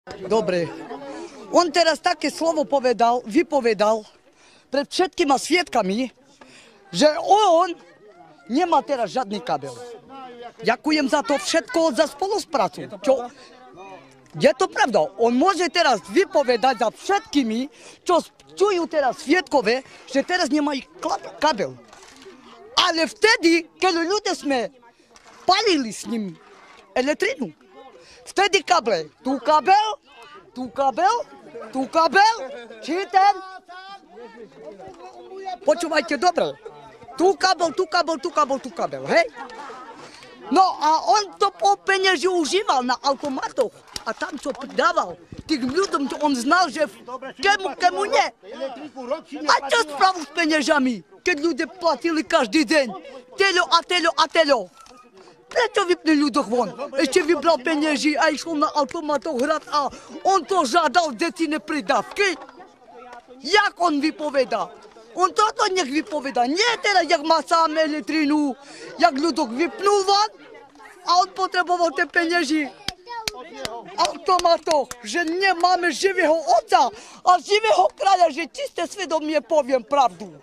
Dobre. On teraz také slovo vypovedal pred všetkými svedkami, že on nemá teraz žiadny kabel. Ďakujem za to všetko, za spoluprácu. Je to pravda. On môže teraz vypovedať za všetkými, čo čujú teraz svedkové, že teraz nemajú kabel. Ale vtedy, keď ľudia sme palili s ním elektrinu, vtedy kabel. Tu kabel, tu kabel, tu kabel, či ten? Počúvajte dobre. Tu kabel, tu kabel, tu kabel, tu kabel, hej? No a on to po penieži užíval na automatoch. A tam, čo dával tým ľuďom, on znal, že kemu nie. A čo spravu s peniežami, keď ľudia platili každý deň? Teľo a teľo a teľo. Prečo vypne ľuďoch von? Ešte vybral penieži a išiel na automatoch hrať a on to žádal detsine pridávky. Jak on vypovedá? On toto nech vypovedá. Nie teraz, jak má sám elektrinu, jak ľuďoch vypnul von a on potreboval tie penieži. Automatoch, že nemáme živého otca a živého kráľa, že čisté svedomie poviem pravdu.